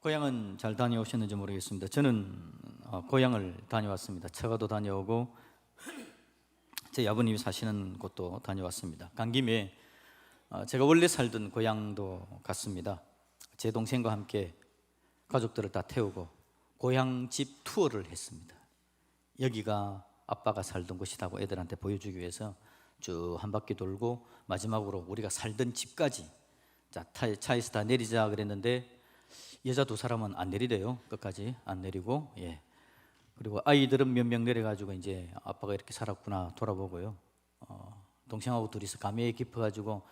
고향은 잘 다녀오셨는지 모르겠습니다. 저는 고향을 다녀왔습니다. 처가도 다녀오고 제 아버님이 사시는 곳도 다녀왔습니다. 간 김에 제가 원래 살던 고향도 갔습니다. 제 동생과 함께 가족들을 다 태우고 고향집 투어를 했습니다. 여기가 아빠가 살던 곳이라고 애들한테 보여주기 위해서 쭉 한 바퀴 돌고 마지막으로 우리가 살던 집까지 차에서 다 내리자 그랬는데 여자 두 사람은 안 내리래요. 끝까지 안 내리고, 그리고 아이들은 몇 명 내려가지고 이제 아빠가 이렇게 살았구나 돌아보고요. 동생하고 둘이서 감회에 깊어가지고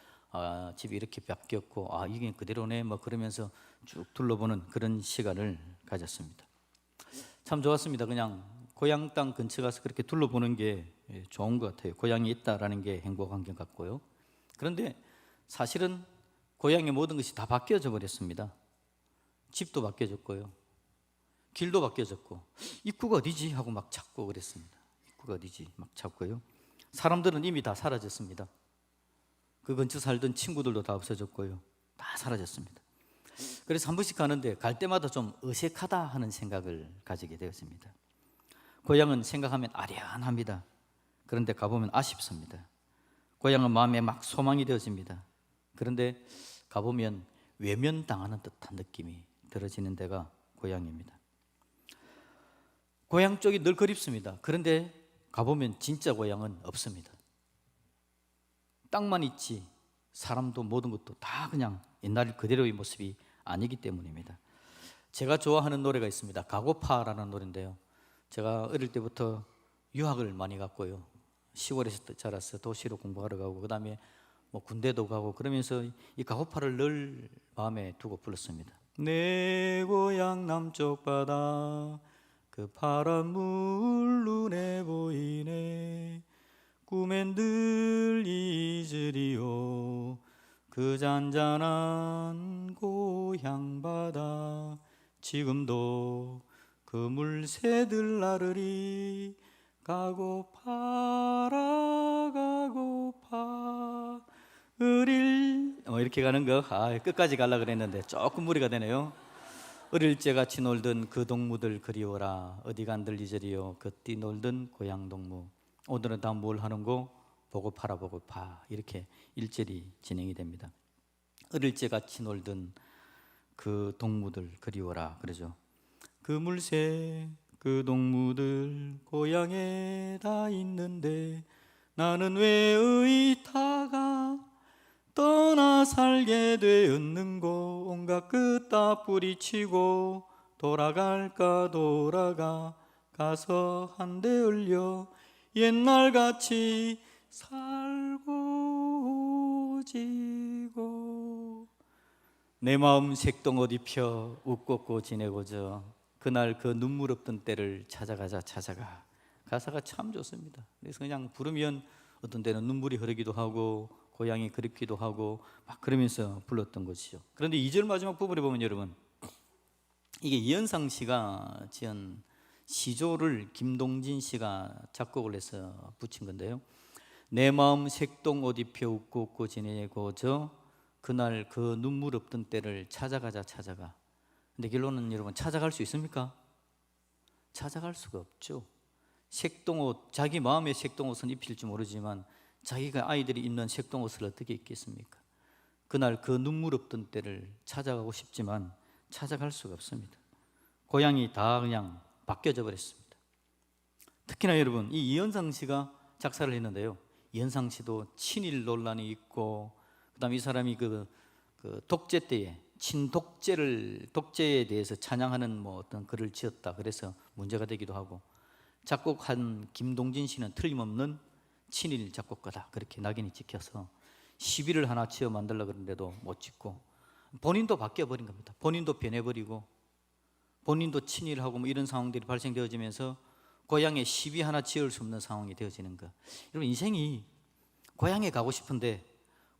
집이 이렇게 바뀌었고, 이게 그대로네 뭐 그러면서 쭉 둘러보는 그런 시간을 가졌습니다. 참 좋았습니다. 그냥 고향 땅 근처 가서 그렇게 둘러보는 게 좋은 것 같아요. 고향이 있다라는 게 행복한 것 같고요. 그런데 사실은 고향의 모든 것이 다 바뀌어져 버렸습니다. 집도 바뀌어졌고요, 길도 바뀌어졌고, 입구가 어디지 하고 막 찾고 그랬습니다. 입구가 어디지 막 찾고요. 사람들은 이미 다 사라졌습니다. 그 근처 살던 친구들도 다 없어졌고요, 다 사라졌습니다. 그래서 한 번씩 가는데 갈 때마다 좀 어색하다 하는 생각을 가지게 되었습니다. 고향은 생각하면 아련합니다. 그런데 가보면 아쉽습니다. 고향은 마음에 막 소망이 되어집니다. 그런데 가보면 외면당하는 듯한 느낌이 들어지는 데가 고향입니다. 고향 쪽이 늘 그립습니다. 그런데 가보면 진짜 고향은 없습니다. 땅만 있지 사람도 모든 것도 다 그냥 옛날 그대로의 모습이 아니기 때문입니다. 제가 좋아하는 노래가 있습니다. 가고파라는 노래인데요, 제가 어릴 때부터 유학을 많이 갔고요, 시골에서 자라서 도시로 공부하러 가고 그 다음에 뭐 군대도 가고 그러면서 이 가고파를 늘 마음에 두고 불렀습니다. 내 고향 남쪽 바다 그 파란 물 눈에 보이네, 꿈엔 늘 잊으리요 그 잔잔한 고향 바다, 지금도 그 물새들 나르리 가고파라 가고파 이렇게 가는 거, 끝까지 가려고 그랬는데 조금 무리가 되네요. 어릴 적 같이 놀던 그 동무들 그리워라, 어디 간들 잊으리요 그 뛰놀던 고향 동무, 오늘은 다 뭘 하는고 보고파라 보고파, 이렇게 1절이 진행이 됩니다. 어릴 적 같이 놀던 그 동무들 그리워라 그러죠. 그 물새 그 동무들 고향에 다 있는데 나는 왜 의타가 떠나 살게 되었는고, 온갖 끝 다 뿌리치고 돌아갈까 돌아가 가서 한데 얼려 옛날같이 살고 지고, 내 마음 색동옷 입혀 웃고 지내고저 그날 그 눈물 없던 때를 찾아가자 찾아가. 가사가 참 좋습니다. 그래서 그냥 부르면 어떤 때는 눈물이 흐르기도 하고 고향이 그립기도 하고 막 그러면서 불렀던 것이죠. 그런데 2절 마지막 부분에 보면 여러분, 이게 이현상 씨가 지은 시조를 김동진 씨가 작곡을 해서 붙인 건데요, 내 마음 색동 옷 입혀 웃고 지내고저 그날 그 눈물 없던 때를 찾아가자 찾아가. 근데 결론은 여러분, 찾아갈 수 있습니까? 찾아갈 수가 없죠. 색동옷, 자기 마음의 색동옷은 입힐지 모르지만 자기가 아이들이 입는 색동옷을 어떻게 입겠습니까? 그날 그 눈물 없던 때를 찾아가고 싶지만 찾아갈 수가 없습니다. 고향이 다 그냥 바뀌어져 버렸습니다. 특히나 여러분, 이 이현상 씨가 작사를 했는데요, 이현상 씨도 친일 논란이 있고, 그다음에 이 사람이 그 독재 때에 독재에 대해서 찬양하는 뭐 어떤 글을 지었다 그래서 문제가 되기도 하고, 작곡한 김동진 씨는 틀림없는 친일 작곡가다 그렇게 낙인이 찍혀서 시비를 하나 지어 만들려고 그러는데도 못 짓고, 본인도 바뀌어 버린 겁니다. 본인도 변해버리고 본인도 친일하고 뭐 이런 상황들이 발생되어지면서 고향에 시비 하나 지을 수 없는 상황이 되어지는 거. 여러분, 인생이 고향에 가고 싶은데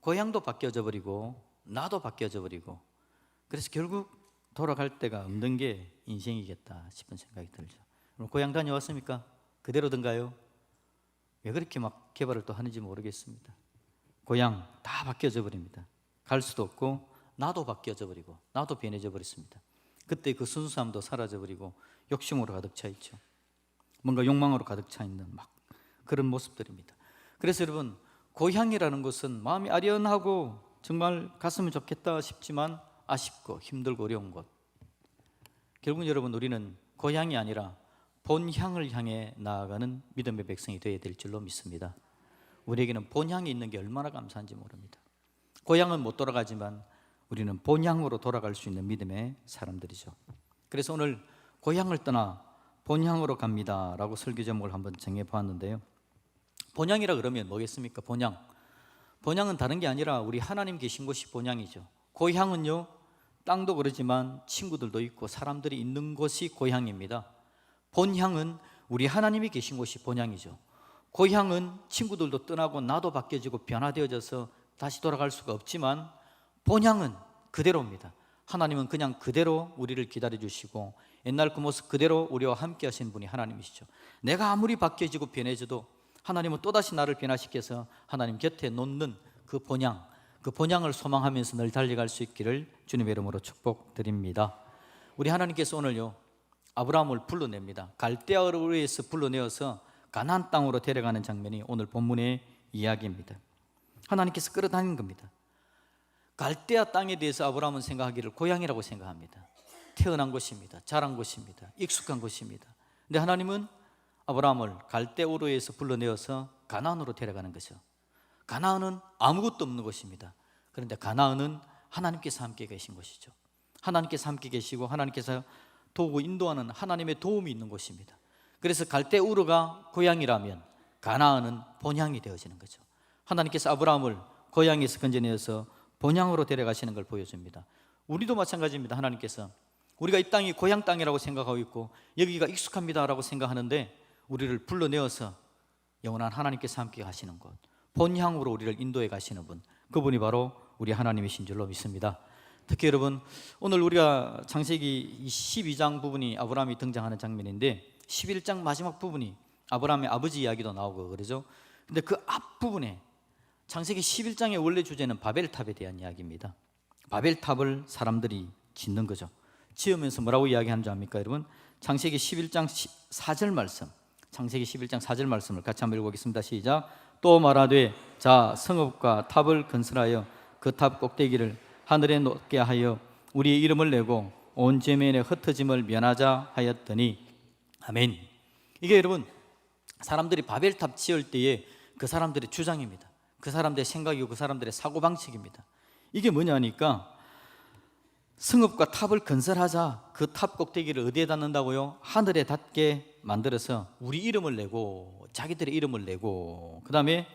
고향도 바뀌어져 버리고 나도 바뀌어져 버리고, 그래서 결국 돌아갈 데가 없는 게 인생이겠다 싶은 생각이 들죠. 고향 다녀왔습니까? 그대로든가요? 왜 그렇게 막 개발을 또 하는지 모르겠습니다. 고향 다 바뀌어져 버립니다. 갈 수도 없고 나도 바뀌어져 버리고 나도 변해져 버렸습니다. 그때 그 순수함도 사라져버리고 욕심으로 가득 차 있죠. 뭔가 욕망으로 가득 차 있는 막 그런 모습들입니다. 그래서 여러분, 고향이라는 것은 마음이 아련하고 정말 갔으면 좋겠다 싶지만 아쉽고 힘들고 어려운 곳. 결국 여러분, 우리는 고향이 아니라 본향을 향해 나아가는 믿음의 백성이 되어야 될 줄로 믿습니다. 우리에게는 본향이 있는 게 얼마나 감사한지 모릅니다. 고향은 못 돌아가지만 우리는 본향으로 돌아갈 수 있는 믿음의 사람들이죠. 그래서 오늘 고향을 떠나 본향으로 갑니다 라고 설교 제목을 한번 정해보았는데요. 본향이라 그러면 뭐겠습니까? 본향은 다른 게 아니라 우리 하나님 계신 곳이 본향이죠. 고향은요, 땅도 그러지만 친구들도 있고 사람들이 있는 곳이 고향입니다. 본향은 우리 하나님이 계신 곳이 본향이죠. 고향은 친구들도 떠나고 나도 바뀌어지고 변화되어져서 다시 돌아갈 수가 없지만 본향은 그대로입니다. 하나님은 그냥 그대로 우리를 기다려주시고 옛날 그 모습 그대로 우리와 함께 하신 분이 하나님이시죠. 내가 아무리 바뀌어지고 변해져도 하나님은 또다시 나를 변화시켜서 하나님 곁에 놓는 그 본향을 소망하면서 늘 달려갈 수 있기를 주님의 이름으로 축복드립니다. 우리 하나님께서 오늘요, 아브라함을 불러냅니다. 갈대아우르에서 불러내어서 가나안 땅으로 데려가는 장면이 오늘 본문의 이야기입니다. 하나님께서 끌어다니는 겁니다. 갈대아 땅에 대해서 아브라함은 생각하기를 고향이라고 생각합니다. 태어난 곳입니다. 자란 곳입니다. 익숙한 곳입니다. 근데 하나님은 아브라함을 갈대우르에서 불러내어서 가나안으로 데려가는 거죠. 가나안은 아무것도 없는 곳입니다. 그런데 가나안은 하나님께서 함께 계신 곳이죠. 하나님께서 함께 계시고 하나님께서 도우고 인도하는 하나님의 도움이 있는 곳입니다. 그래서 갈대우르가 고향이라면 가나안은 본향이 되어지는 거죠. 하나님께서 아브라함을 고향에서 건져내어서 본향으로 데려가시는 걸 보여줍니다. 우리도 마찬가지입니다. 하나님께서 우리가 이 땅이 고향 땅이라고 생각하고 있고 여기가 익숙합니다라고 생각하는데 우리를 불러내어서 영원한 하나님께서 함께 가시는 곳, 본향으로 우리를 인도해 가시는 분, 그분이 바로 우리 하나님이신 줄로 믿습니다. 특히 여러분, 오늘 우리가 창세기 12장 부분이 아브라함이 등장하는 장면인데 11장 마지막 부분이 아브라함의 아버지 이야기도 나오고 그러죠. 근데 그 앞부분에 창세기 11장의 원래 주제는 바벨탑에 대한 이야기입니다. 바벨탑을 사람들이 짓는 거죠. 지으면서 뭐라고 이야기하는 줄 압니까 여러분? 창세기 11장 4절 말씀, 창세기 11장 4절 말씀을 같이 한번 읽어보겠습니다. 시작. 또 말하되 자 성읍과 탑을 건설하여 그 탑 꼭대기를 하늘에 높게 하여 우리의 이름을 내고 온 지면에 흩어짐을 면하자 하였더니 아멘. 이게 여러분, 사람들이 바벨탑 지을 때에 그 사람들의 주장입니다. 그 사람들의 생각이고 그 사람들의 사고방식입니다. 이게 뭐냐니까 성읍과 탑을 건설하자. 그 탑 꼭대기를 어디에 닿는다고요? 하늘에 닿게 만들어서 우리 이름을 내고 자기들의 이름을 내고 그 다음에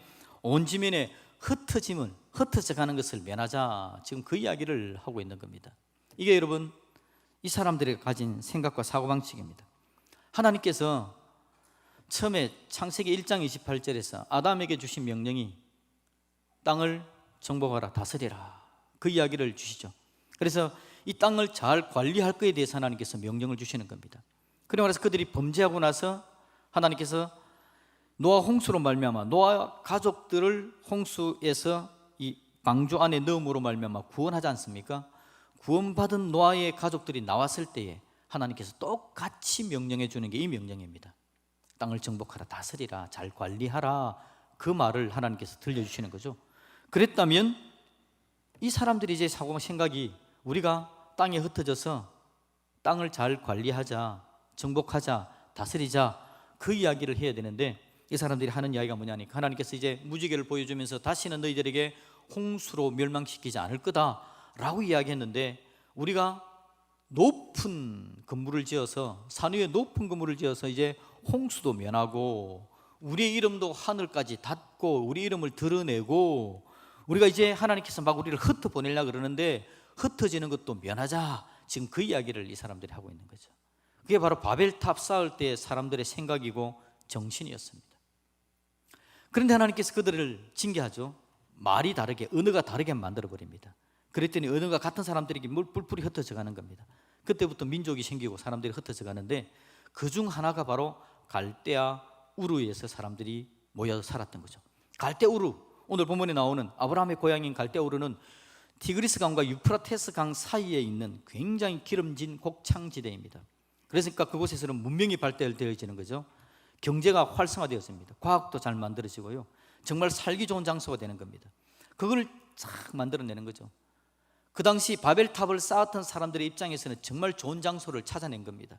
온 지면에 흩어져 가는 것을 면하자. 지금 그 이야기를 하고 있는 겁니다. 이게 여러분, 이 사람들이 가진 생각과 사고방식입니다. 하나님께서 처음에 창세기 1장 28절에서 아담에게 주신 명령이 땅을 정복하라, 다스리라, 그 이야기를 주시죠. 그래서 이 땅을 잘 관리할 것에 대해서 하나님께서 명령을 주시는 겁니다. 그리고 나서 그들이 범죄하고 나서 하나님께서 노아 홍수로 말미암아 노아 가족들을 홍수에서 이 방주 안에 넣음으로 말미암아 구원하지 않습니까? 구원받은 노아의 가족들이 나왔을 때에 하나님께서 똑같이 명령해 주는 게 이 명령입니다. 땅을 정복하라, 다스리라, 잘 관리하라, 그 말을 하나님께서 들려주시는 거죠. 그랬다면 이 사람들이 이제 생각이 우리가 땅에 흩어져서 땅을 잘 관리하자, 정복하자, 다스리자, 그 이야기를 해야 되는데 이 사람들이 하는 이야기가 뭐냐니까 하나님께서 이제 무지개를 보여주면서 다시는 너희들에게 홍수로 멸망시키지 않을 거다라고 이야기했는데 우리가 높은 건물을 지어서 산 위에 높은 건물을 지어서 이제 홍수도 면하고 우리의 이름도 하늘까지 닿고 우리 이름을 드러내고 우리가 이제 하나님께서 막 우리를 흩어보내려고 그러는데 흩어지는 것도 면하자. 지금 그 이야기를 이 사람들이 하고 있는 거죠. 그게 바로 바벨탑 쌓을 때 사람들의 생각이고 정신이었습니다. 그런데 하나님께서 그들을 징계하죠. 말이 다르게, 언어가 다르게 만들어버립니다. 그랬더니 언어가 같은 사람들에게 뿔뿔이 흩어져 가는 겁니다. 그때부터 민족이 생기고 사람들이 흩어져 가는데 그중 하나가 바로 갈대아 우르에서 사람들이 모여 살았던 거죠. 갈대 우르, 오늘 본문에 나오는 아브라함의 고향인 갈대 우르는 티그리스 강과 유프라테스 강 사이에 있는 굉장히 기름진 곡창지대입니다. 그러니까 그곳에서는 문명이 발달되어지는 거죠. 경제가 활성화되었습니다. 과학도 잘 만들어지고요. 정말 살기 좋은 장소가 되는 겁니다. 그걸 쫙 만들어내는 거죠. 그 당시 바벨탑을 쌓았던 사람들의 입장에서는 정말 좋은 장소를 찾아낸 겁니다.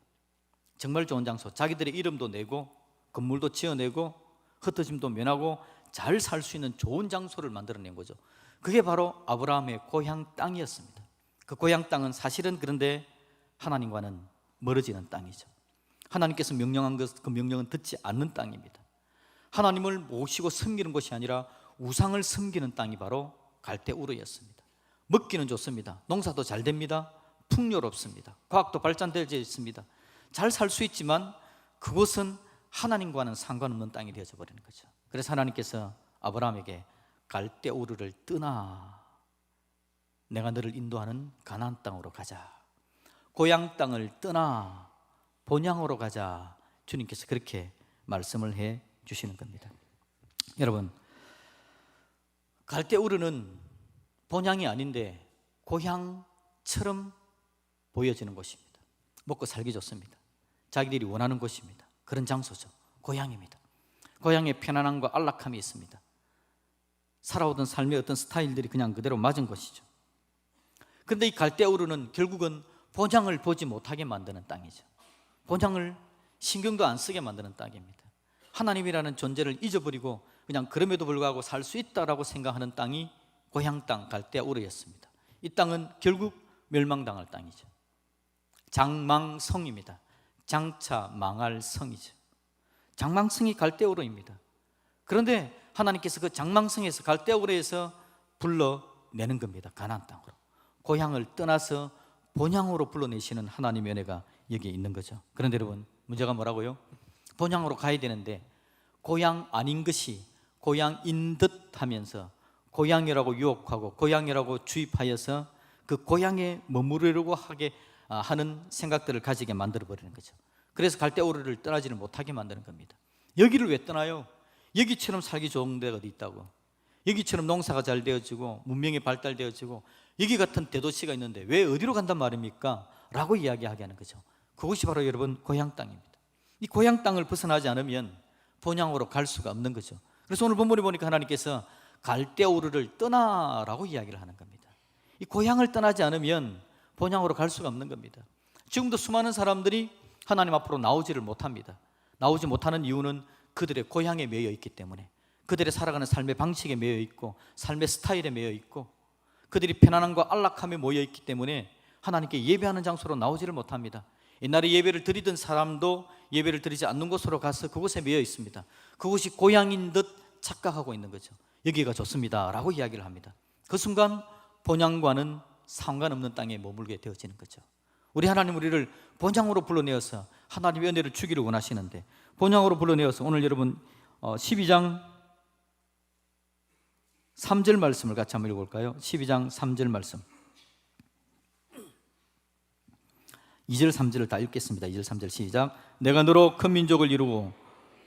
정말 좋은 장소, 자기들의 이름도 내고 건물도 지어내고 흩어짐도 면하고 잘 살 수 있는 좋은 장소를 만들어낸 거죠. 그게 바로 아브라함의 고향 땅이었습니다. 그 고향 땅은 사실은 그런데 하나님과는 멀어지는 땅이죠. 하나님께서 명령한 그 명령은 듣지 않는 땅입니다. 하나님을 모시고 섬기는 것이 아니라 우상을 섬기는 땅이 바로 갈대우르였습니다. 먹기는 좋습니다. 농사도 잘 됩니다. 풍요롭습니다. 과학도 발전되어 있습니다. 잘 살 수 있지만 그곳은 하나님과는 상관없는 땅이 되어져 버리는 거죠. 그래서 하나님께서 아브라함에게 갈대우르를 떠나 내가 너를 인도하는 가나안 땅으로 가자, 고향 땅을 떠나 본향으로 가자, 주님께서 그렇게 말씀을 해 주시는 겁니다. 여러분, 갈대우르는 본향이 아닌데 고향처럼 보여지는 곳입니다. 먹고 살기 좋습니다. 자기들이 원하는 곳입니다. 그런 장소죠. 고향입니다. 고향에 편안함과 안락함이 있습니다. 살아오던 삶의 어떤 스타일들이 그냥 그대로 맞은 것이죠. 그런데 이 갈대우르는 결국은 본향을 보지 못하게 만드는 땅이죠. 본향을 신경도 안 쓰게 만드는 땅입니다. 하나님이라는 존재를 잊어버리고 그냥 그럼에도 불구하고 살 수 있다라고 생각하는 땅이 고향 땅 갈대우르였습니다. 이 땅은 결국 멸망당할 땅이죠. 장망성입니다. 장차 망할 성이죠. 장망성이 갈대우르입니다. 그런데 하나님께서 그 장망성에서 갈대우르에서 불러내는 겁니다. 가나안 땅으로. 고향을 떠나서 본향으로 불러내시는 하나님의 은혜가 여기에 있는 거죠. 그런데 여러분, 문제가 뭐라고요? 본향으로 가야 되는데 고향 아닌 것이 고향인 듯 하면서 고향이라고 유혹하고 고향이라고 주입하여서 그 고향에 머무르려고 하는 생각들을 가지게 만들어버리는 거죠. 그래서 갈대우르를 떠나지를 못하게 만드는 겁니다. 여기를 왜 떠나요? 여기처럼 살기 좋은 데가 어디 있다고? 여기처럼 농사가 잘 되어지고 문명이 발달되어지고 여기 같은 대도시가 있는데 왜 어디로 간단 말입니까? 라고 이야기하게 하는 거죠. 그것이 바로 여러분 고향 땅입니다. 이 고향 땅을 벗어나지 않으면 본향으로 갈 수가 없는 거죠. 그래서 오늘 본문에 보니까 하나님께서 갈대우르를 떠나라고 이야기를 하는 겁니다. 이 고향을 떠나지 않으면 본향으로 갈 수가 없는 겁니다. 지금도 수많은 사람들이 하나님 앞으로 나오지를 못합니다. 나오지 못하는 이유는 그들의 고향에 매여 있기 때문에, 그들의 살아가는 삶의 방식에 매여 있고 삶의 스타일에 매여 있고 그들이 편안함과 안락함에 모여 있기 때문에 하나님께 예배하는 장소로 나오지를 못합니다. 옛날에 예배를 드리던 사람도 예배를 드리지 않는 곳으로 가서 그곳에 매여 있습니다. 그곳이 고향인 듯 착각하고 있는 거죠. 여기가 좋습니다 라고 이야기를 합니다. 그 순간 본향과는 상관없는 땅에 머물게 되어지는 거죠. 우리 하나님 우리를 본향으로 불러내어서 하나님의 은혜를 주기를 원하시는데, 본향으로 불러내어서 오늘 여러분 12장 3절 말씀을 같이 한번 읽어볼까요? 12장 3절 말씀, 2절 3절을 다 읽겠습니다. 2절 3절 시작. 내가 너로 큰 민족을 이루고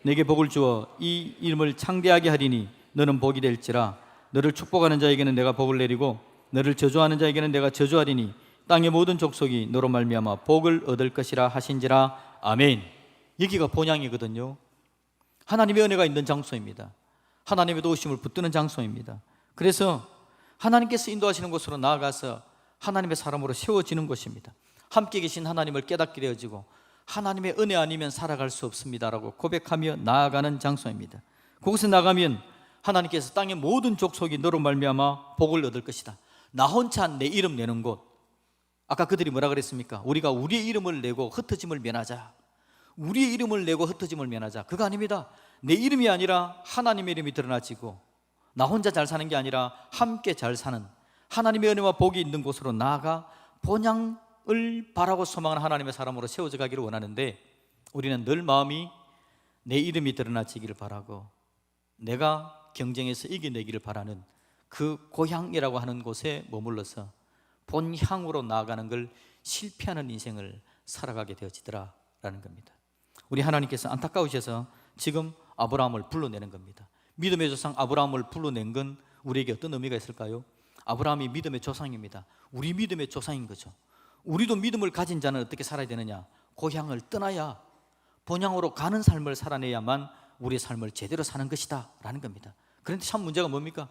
내게 복을 주어 이 이름을 창대하게 하리니 너는 복이 될지라. 너를 축복하는 자에게는 내가 복을 내리고 너를 저주하는 자에게는 내가 저주하리니 땅의 모든 족속이 너로 말미암아 복을 얻을 것이라 하신지라. 아멘. 여기가 본향이거든요. 하나님의 은혜가 있는 장소입니다. 하나님의 도우심을 붙드는 장소입니다. 그래서 하나님께서 인도하시는 곳으로 나아가서 하나님의 사람으로 세워지는 곳입니다. 함께 계신 하나님을 깨닫게 되어지고 하나님의 은혜 아니면 살아갈 수 없습니다라고 고백하며 나아가는 장소입니다. 그곳에 나가면 하나님께서 땅의 모든 족속이 너로 말미암아 복을 얻을 것이다. 나 혼자 내 이름 내는 곳. 아까 그들이 뭐라 그랬습니까? 우리가 우리의 이름을 내고 흩어짐을 면하자. 우리의 이름을 내고 흩어짐을 면하자. 그거 아닙니다. 내 이름이 아니라 하나님의 이름이 드러나지고 나 혼자 잘 사는 게 아니라 함께 잘 사는 하나님의 은혜와 복이 있는 곳으로 나아가 본향을 바라고 소망하는 하나님의 사람으로 세워져 가기를 원하는데, 우리는 늘 마음이 내 이름이 드러나지기를 바라고 내가 경쟁에서 이겨내기를 바라는 그 고향이라고 하는 곳에 머물러서 본향으로 나아가는 걸 실패하는 인생을 살아가게 되어지더라라는 겁니다. 우리 하나님께서 안타까우셔서 지금 아브라함을 불러내는 겁니다. 믿음의 조상 아브라함을 불러낸 건 우리에게 어떤 의미가 있을까요? 아브라함이 믿음의 조상입니다. 우리 믿음의 조상인 거죠. 우리도 믿음을 가진 자는 어떻게 살아야 되느냐? 고향을 떠나야 본향으로 가는 삶을 살아내야만 우리의 삶을 제대로 사는 것이다 라는 겁니다. 그런데 참 문제가 뭡니까?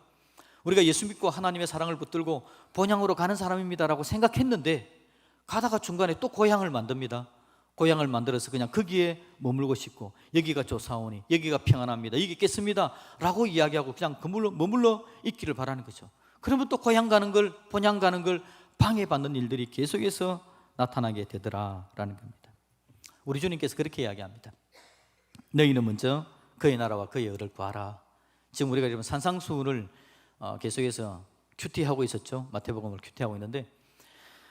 우리가 예수 믿고 하나님의 사랑을 붙들고 본향으로 가는 사람입니다 라고 생각했는데 가다가 중간에 또 고향을 만듭니다. 고향을 만들어서 그냥 거기에 머물고 싶고, 여기가 좋사오니, 여기가 평안합니다, 여기 있겠습니다 라고 이야기하고 그냥 머물러 있기를 바라는 거죠. 그러면 또 고향 가는 걸, 본향 가는 걸 방해받는 일들이 계속해서 나타나게 되더라 라는 겁니다. 우리 주님께서 그렇게 이야기합니다. 너희는 먼저 그의 나라와 그의 의를 구하라. 지금 우리가 지금 산상수훈을 계속해서 큐티하고 있었죠. 마태복음을 큐티하고 있는데,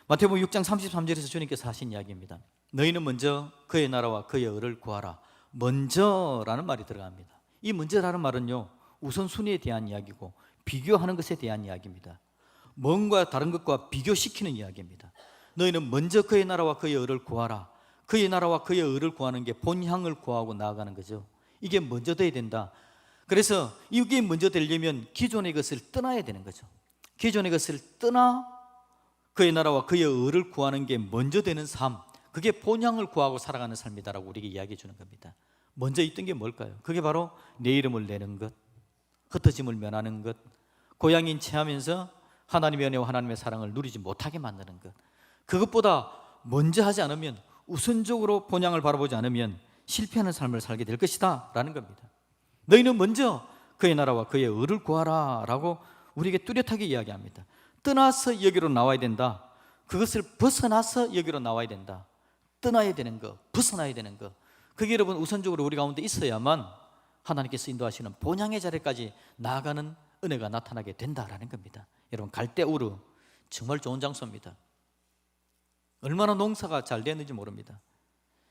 마태복음 6장 33절에서 주님께서 하신 이야기입니다. 너희는 먼저 그의 나라와 그의 의를 구하라. 먼저라는 말이 들어갑니다. 이 먼저라는 말은요, 우선순위에 대한 이야기고 비교하는 것에 대한 이야기입니다. 뭔가 다른 것과 비교시키는 이야기입니다. 너희는 먼저 그의 나라와 그의 의를 구하라. 그의 나라와 그의 의를 구하는 게 본향을 구하고 나아가는 거죠. 이게 먼저 돼야 된다. 그래서 이게 먼저 되려면 기존의 것을 떠나야 되는 거죠. 기존의 것을 떠나 그의 나라와 그의 의를 구하는 게 먼저 되는 삶, 그게 본향을 구하고 살아가는 삶이다라고 우리에게 이야기해 주는 겁니다. 먼저 있던 게 뭘까요? 그게 바로 내 이름을 내는 것, 흩어짐을 면하는 것, 고향인 체하면서 하나님의 은혜와 하나님의 사랑을 누리지 못하게 만드는 것, 그것보다 먼저 하지 않으면, 우선적으로 본향을 바라보지 않으면 실패하는 삶을 살게 될 것이다 라는 겁니다. 너희는 먼저 그의 나라와 그의 의를 구하라 라고 우리에게 뚜렷하게 이야기합니다. 떠나서 여기로 나와야 된다. 그것을 벗어나서 여기로 나와야 된다. 떠나야 되는 거, 벗어나야 되는 거, 그게 여러분 우선적으로 우리 가운데 있어야만 하나님께서 인도하시는 본향의 자리까지 나아가는 은혜가 나타나게 된다라는 겁니다. 여러분, 갈대우르 정말 좋은 장소입니다. 얼마나 농사가 잘 됐는지 모릅니다.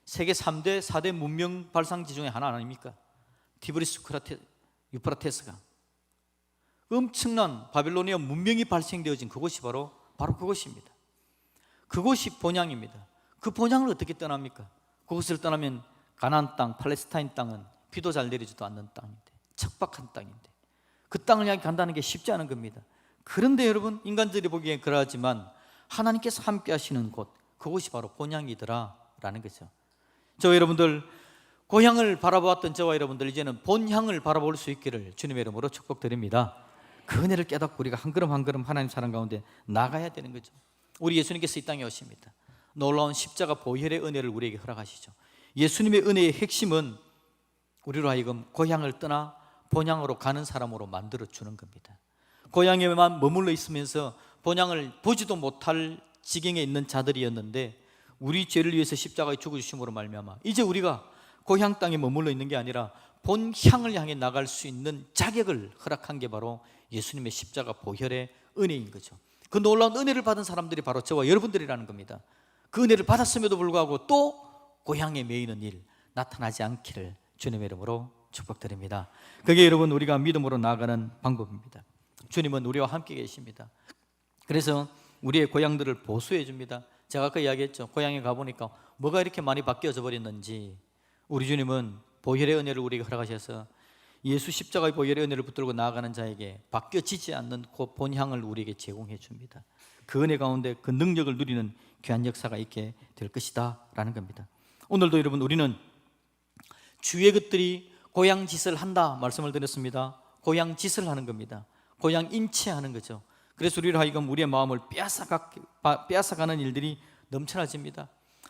세계 3대, 4대 문명 발상지 중에 하나 아닙니까? 티브리스 유프라테스가 엄청난 바빌로니아 문명이 발생되어진 그곳이 바로 그곳입니다. 그곳이 본향입니다. 그 본향을 어떻게 떠납니까? 그곳을 떠나면 가나안 땅, 팔레스타인 땅은 비도 잘 내리지도 않는 땅인데, 척박한 땅인데 그 땅을 향해 간다는 게 쉽지 않은 겁니다. 그런데 여러분, 인간들이 보기엔 그러하지만 하나님께서 함께 하시는 곳, 그곳이 바로 본향이더라 라는 거죠. 저 여러분들, 고향을 바라보았던 저와 여러분들, 이제는 본향을 바라볼 수 있기를 주님의 이름으로 축복드립니다. 그 은혜를 깨닫고 우리가 한 걸음 한 걸음 하나님 사랑 가운데 나가야 되는 거죠. 우리 예수님께서 이 땅에 오십니다. 놀라운 십자가 보혈의 은혜를 우리에게 허락하시죠. 예수님의 은혜의 핵심은 우리로 하여금 고향을 떠나 본향으로 가는 사람으로 만들어주는 겁니다. 고향에만 머물러 있으면서 본향을 보지도 못할 지경에 있는 자들이었는데, 우리 죄를 위해서 십자가에 죽어주심으로 말미암아 이제 우리가 고향 땅에 머물러 있는 게 아니라 본향을 향해 나갈 수 있는 자격을 허락한 게 바로 예수님의 십자가 보혈의 은혜인 거죠. 그 놀라운 은혜를 받은 사람들이 바로 저와 여러분들이라는 겁니다. 그 은혜를 받았음에도 불구하고 또 고향에 매이는 일 나타나지 않기를 주님의 이름으로 축복드립니다. 그게 여러분, 우리가 믿음으로 나아가는 방법입니다. 주님은 우리와 함께 계십니다. 그래서 우리의 고향들을 보수해 줍니다. 제가 아까 이야기했죠. 고향에 가보니까 뭐가 이렇게 많이 바뀌어져 버렸는지. 우리 주님은 보혈의 은혜를 우리에게 허락하셔서 예수 십자가의 보혈의 은혜를 붙들고 나아가는 자에게 바뀌어지지 않는 그 본향을 우리에게 제공해 줍니다. 그 은혜 가운데 그 능력을 누리는 귀한 역사가 있게 될 것이다 라는 겁니다. 오늘도 여러분, 우리는 주의 것들이 고향 짓을 한다 말씀을 드렸습니다. 고향 짓을 하는 겁니다. 고향 인치하는 거죠. 그래서 우리로 하여금 우리의 마음을 빼앗아가는 일들이 넘쳐나집니다.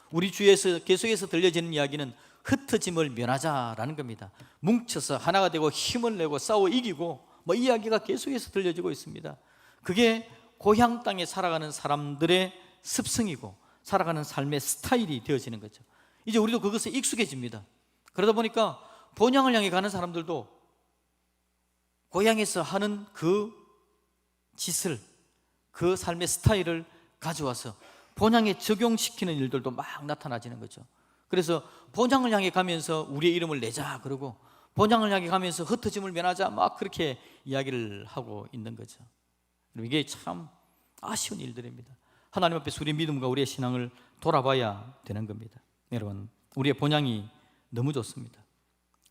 우리 주위에서 계속해서 들려지는 이야기는 흩어짐을 면하자라는 겁니다. 뭉쳐서 하나가 되고 힘을 내고 싸워 이기고 이 이야기가 계속해서 들려지고 있습니다. 그게 고향 땅에 살아가는 사람들의 습성이고 살아가는 삶의 스타일이 되어지는 거죠. 이제 우리도 그것에 익숙해집니다. 그러다 보니까 본향을 향해 가는 사람들도 고향에서 하는 그 짓을, 그 삶의 스타일을 가져와서 본향에 적용시키는 일들도 막 나타나지는 거죠. 그래서 본향을 향해 가면서 우리의 이름을 내자 그러고, 본향을 향해 가면서 흩어짐을 면하자 막 그렇게 이야기를 하고 있는 거죠. 이게 참 아쉬운 일들입니다. 하나님 앞에서 우리의 믿음과 우리의 신앙을 돌아봐야 되는 겁니다. 여러분, 우리의 본향이 너무 좋습니다.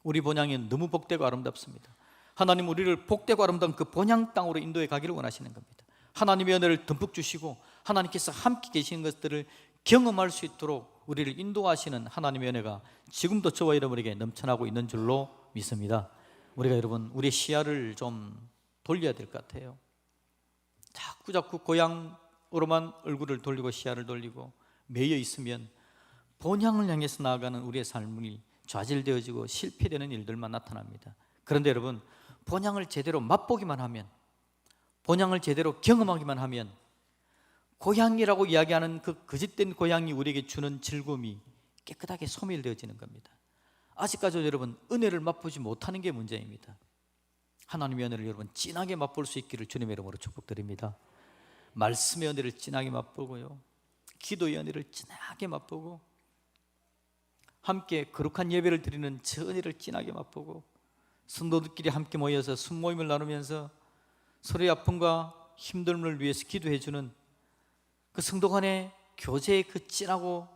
우리 본향이 너무 복되고 아름답습니다. 하나님 우리를 복되고 아름다운 그 본향 땅으로 인도해 가기를 원하시는 겁니다. 하나님의 은혜를 듬뿍 주시고 하나님께서 함께 계시는 것들을 경험할 수 있도록 우리를 인도하시는 하나님의 은혜가 지금도 저와 여러분에게 넘쳐나고 있는 줄로 믿습니다. 우리가 여러분 우리의 시야를 좀 돌려야 될 것 같아요. 자꾸 고향으로만 얼굴을 돌리고 시야를 돌리고 매여 있으면 본향을 향해서 나아가는 우리의 삶이 좌절되어지고 실패되는 일들만 나타납니다. 그런데 여러분 본향을 제대로 맛보기만 하면, 본향을 제대로 경험하기만 하면 고향이라고 이야기하는 그 거짓된 고향이 우리에게 주는 즐거움이 깨끗하게 소멸되어지는 겁니다. 아직까지도 여러분 은혜를 맛보지 못하는 게 문제입니다. 하나님의 은혜를 여러분 진하게 맛볼 수 있기를 주님의 이름으로 축복드립니다. 말씀의 은혜를 진하게 맛보고요, 기도의 은혜를 진하게 맛보고, 함께 거룩한 예배를 드리는 저 은혜를 진하게 맛보고, 성도들끼리 함께 모여서 순모임을 나누면서 서로의 아픔과 힘듦을 위해서 기도해주는 그 성도 간의 교제의 그 진하고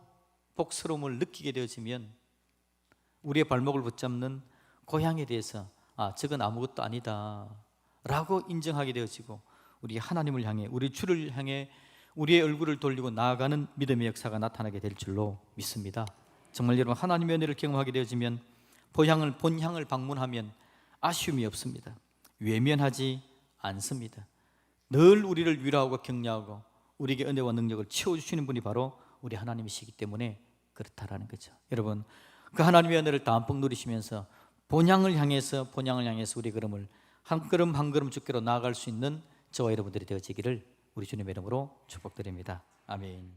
복스러움을 느끼게 되어지면 우리의 발목을 붙잡는 고향에 대해서 저건 아무것도 아니다 라고 인정하게 되어지고, 우리 하나님을 향해, 우리 주를 향해 우리의 얼굴을 돌리고 나아가는 믿음의 역사가 나타나게 될 줄로 믿습니다. 정말 여러분 하나님의 은혜를 경험하게 되어지면 본향을 방문하면 아쉬움이 없습니다. 외면하지 않습니다. 늘 우리를 위로하고 격려하고 우리에게 은혜와 능력을 채워주시는 분이 바로 우리 하나님이시기 때문에 그렇다라는 거죠. 여러분 그 하나님의 은혜를 담뿍 누리시면서 본향을 향해서 우리 걸음을 한 걸음 한 걸음 주께로 나아갈 수 있는 저와 여러분들이 되어지기를 우리 주님의 이름으로 축복드립니다. 아멘.